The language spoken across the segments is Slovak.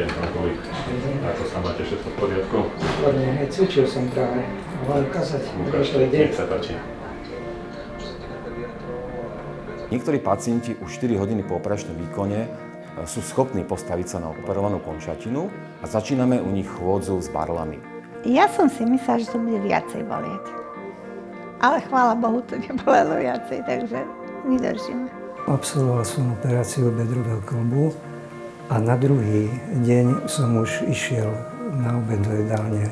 deň, pán Kolík. Ako sa máte, všetko v poriadku? Výborne, aj cvičil som práve. Mohla ukázať, ako to ide. Nech sa páči. Niektorí pacienti už 4 hodiny po operačnom výkone sú schopní postaviť sa na operovanú končatinu a začíname u nich chôdzu s barlami. Ja som si myslela, že to bude viacej bolieť. Ale chvála Bohu, to nebolelo viacej, takže vydržíme. Absolvoval som operáciu bedrového kĺbu a na druhý deň som už išiel na obed do jedálne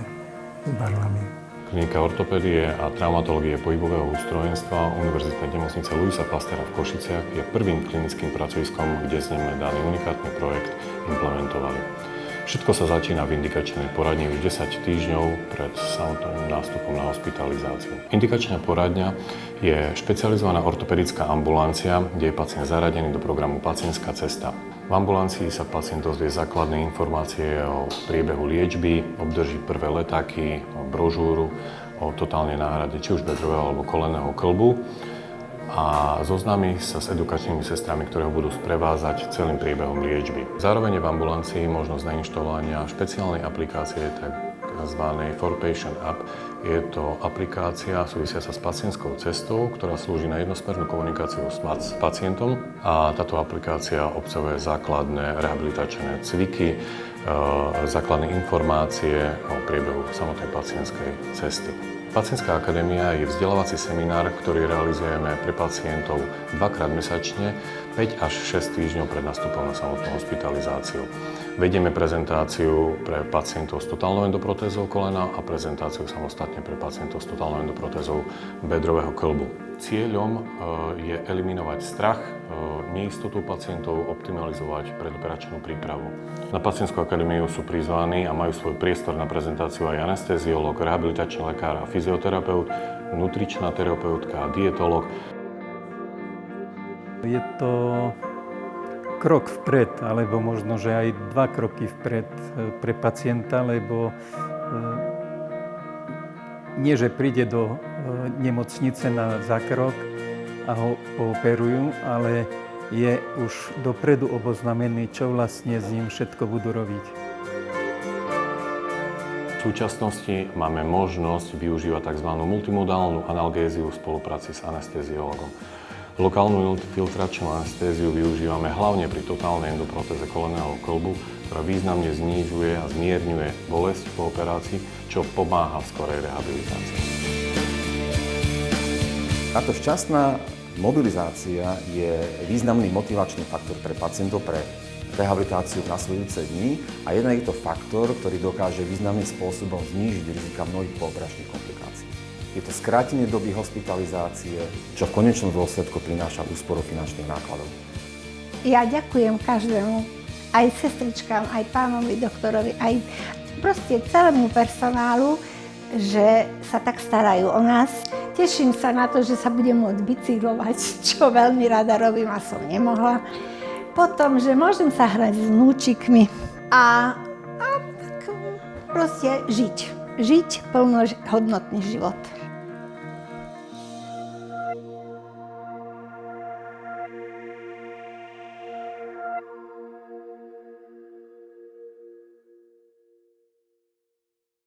s barlami. Klinika ortopédie a traumatológie pohybového ústrojenstva Univerzitnej nemocnice Louisa Pasteur v Košiciach je prvým klinickým pracoviskom, kde sme daný unikátny projekt implementovali. Všetko sa začína v indikačnej poradni už 10 týždňov pred samotným nástupom na hospitalizáciu. Indikačná poradňa je špecializovaná ortopedická ambulancia, kde je pacient zaradený do programu Pacientská cesta. V ambulancii sa pacient dozvie základné informácie o priebehu liečby, obdrží prvé letáky, brožúru o totálnej náhrade či už bedrového alebo kolenného kĺbu a zoznámi sa s edukačnými sestrami, ktoré ho budú sprevázať celým priebehom liečby. Zároveň je v ambulancii možnosť nainštalovania špeciálnej aplikácie, tzv. For Patient App. Je to aplikácia súvisiaca s pacientskou cestou, ktorá slúži na jednosmernú komunikáciu s pacientom a táto aplikácia obsahuje základné rehabilitačné cviky, základné informácie o priebehu samotnej pacientskej cesty. Pacientská akadémia je vzdelávací seminár, ktorý realizujeme pre pacientov 2-krát mesačne, 5 až 6 týždňov pred nástupom na samotnú hospitalizáciu. Vedieme prezentáciu pre pacientov s totálnou endoprotézou kolena a prezentáciu samostatne pre pacientov s totálnou endoprotézou bedrového kĺbu. Cieľom je eliminovať strach, neistotu pacientov, optimalizovať predoperačnú prípravu. Na pacientskú akadémiu sú prizvaní a majú svoj priestor na prezentáciu aj anesteziológ, rehabilitačný lekár a fyzioterapeut, nutričná terapeutka a dietológ. Je to krok vpred, alebo možno, že aj 2 kroky vpred pre pacienta, lebo nie, že príde do nemocnice na zákrok a ho pooperujú, ale je už dopredu oboznamený, čo vlastne s ním všetko budú robiť. V súčasnosti máme možnosť využívať tzv. Multimodálnu analgéziu v spolupráci s anesteziologom. Lokálnu filtračnú anestéziu využívame hlavne pri totálnej endoprotéze kolenného kĺbu, ktorá významne znižuje a zmierňuje bolesť po operácii, čo pomáha v skorej rehabilitácii. Táto šťastná mobilizácia je významný motivačný faktor pre pacientov pre rehabilitáciu v nasledujúce dni a jednak je to faktor, ktorý dokáže významným spôsobom znížiť rizika mnohých pooperačných komplikácií. Je to skrátenie doby hospitalizácie, čo v konečnom dôsledku prináša úsporu finančných nákladov. Ja ďakujem každému, aj sestričkám, aj pánovi doktorovi, aj proste celému personálu, že sa tak starajú o nás. Teším sa na to, že sa budem môcť bicyklovať, čo veľmi rada robím a som nemohla. Potom, že môžem sa hrať s vnúčikmi a tak proste žiť plnohodnotný život.